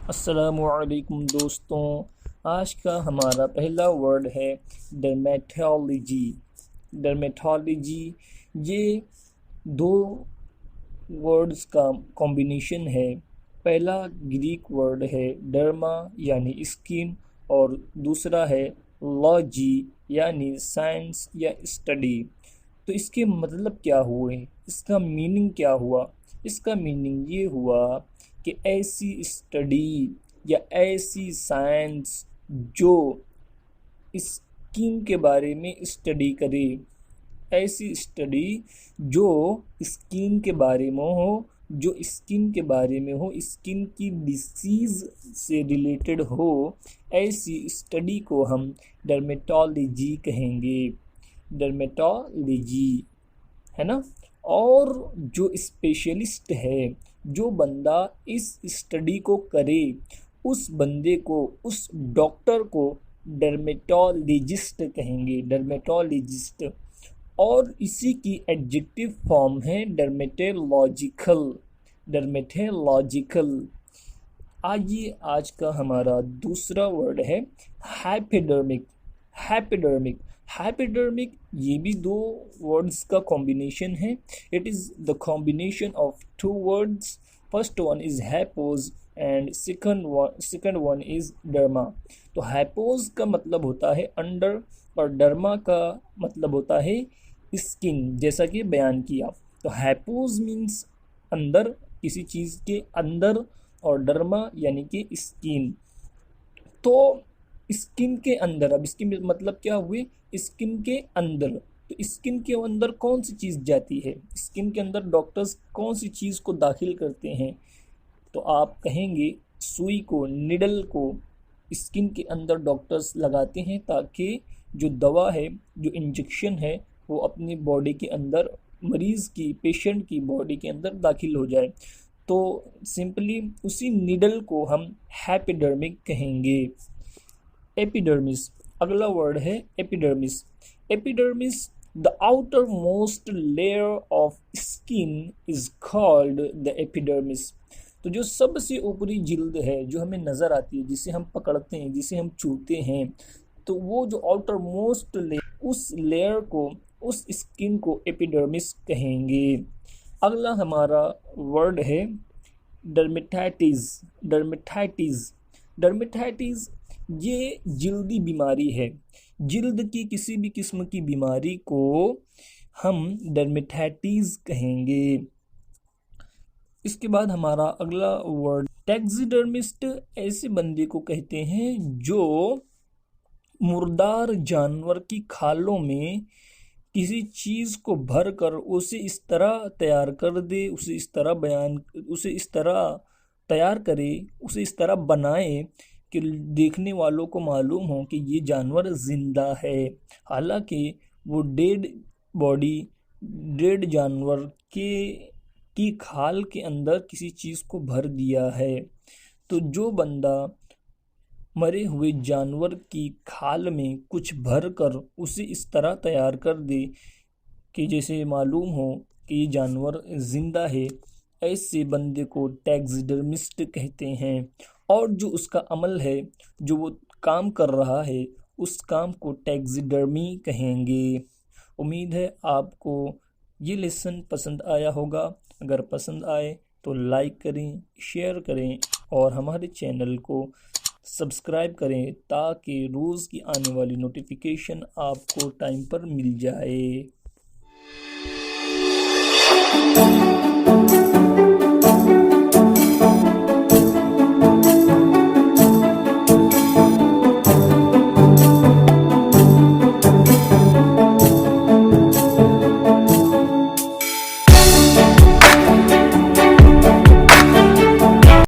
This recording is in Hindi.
अस्सलामुअलैकुम दोस्तों, आज का हमारा पहला वर्ड है डर्मेटोलॉजी। डर्मेटोलॉजी ये दो वर्ड्स का कॉम्बिनेशन है। पहला ग्रीक वर्ड है डर्मा यानी स्किन और दूसरा है लॉजी यानी साइंस या स्टडी। तो इसके मतलब क्या हुए, इसका मीनिंग क्या हुआ? इसका मीनिंग ये हुआ कि ऐसी स्टडी या ऐसी साइंस जो स्किन के बारे में स्टडी करे, ऐसी स्टडी जो स्किन के बारे में हो, जो स्किन के बारे में हो, स्किन की डिसीज़ से रिलेटेड हो, ऐसी स्टडी को हम डर्मेटोलॉजी कहेंगे। डर्मेटोलॉजी है ना। और जो स्पेशलिस्ट है, जो बंदा इस स्टडी को करे, उस बंदे को, उस डॉक्टर को डर्मेटोलॉजिस्ट कहेंगे। डर्मेटोलॉजिस्ट। और इसी की एडजेक्टिव फॉर्म है डर्मेटोलॉजिकल। डर्मेटोलॉजिकल। आइए, आज का हमारा दूसरा वर्ड है हाइपोडर्मिक। हाइपोडर्मिक। हाइपोडर्मिक ये भी दो वर्ड्स का कॉम्बिनेशन है। It is the combination of two words. First one is hypos and second one is derma. तो हाइपोज का मतलब होता है अंडर और डर्मा का मतलब होता है स्किन, जैसा कि बयान किया। तो हाइपोज मीन्स अंदर, किसी चीज़ के अंदर, और डर्मा यानी कि स्किन। तो स्किन के अंदर, अब इसके मतलब क्या हुए? स्किन के अंदर। तो स्किन के अंदर कौन सी चीज़ जाती है? स्किन के अंदर डॉक्टर्स कौन सी चीज़ को दाखिल करते हैं? तो आप कहेंगे सुई को, निडल को स्किन के अंदर डॉक्टर्स लगाते हैं ताकि जो दवा है, जो इंजेक्शन है, वो अपनी बॉडी के अंदर, मरीज़ की, पेशेंट की बॉडी के अंदर दाखिल हो जाए। तो सिंपली उसी निडल को हम हैपिडर्मिक कहेंगे। एपिडर्मिस। अगला वर्ड है epidermis. Epidermis, the outer most layer of skin is called the epidermis. तो जो सबसे ऊपरी जिल्द है, जो हमें नज़र आती है, जिसे हम पकड़ते हैं, जिसे हम छूते हैं, तो वो जो आउटर मोस्ट लेयर, उस लेयर को, उस स्किन को एपिडर्मिस कहेंगे। अगला हमारा वर्ड है डर्मेटाइटिस। डर्मेटाइटिस। डर्मेटाइटिस ये जिल्दी बीमारी है। जिल्द की किसी भी किस्म की बीमारी को हम डर्मेटाइटिस कहेंगे। इसके बाद हमारा अगला वर्ड टैक्सीडर्मिस्ट। ऐसे बंदे को कहते हैं जो मुर्दार जानवर की खालों में किसी चीज़ को भर कर उसे इस तरह तैयार कर दे, उसे इस तरह तैयार करे, उसे इस तरह बनाए कि देखने वालों को मालूम हो कि ये जानवर ज़िंदा है, हालांकि वो डेड बॉडी, डेड जानवर की खाल के अंदर किसी चीज़ को भर दिया है। तो जो बंदा मरे हुए जानवर की खाल में कुछ भर कर उसे इस तरह तैयार कर दे कि जैसे मालूम हो कि ये जानवर ज़िंदा है, ऐसे बंदे को टैक्सीडर्मिस्ट कहते हैं। और जो उसका अमल है, जो वो काम कर रहा है, उस काम को टैक्सीडर्मी कहेंगे। उम्मीद है आपको ये लेसन पसंद आया होगा। अगर पसंद आए तो लाइक करें, शेयर करें और हमारे चैनल को सब्सक्राइब करें ताकि रोज़ की आने वाली नोटिफिकेशन आपको टाइम पर मिल जाए।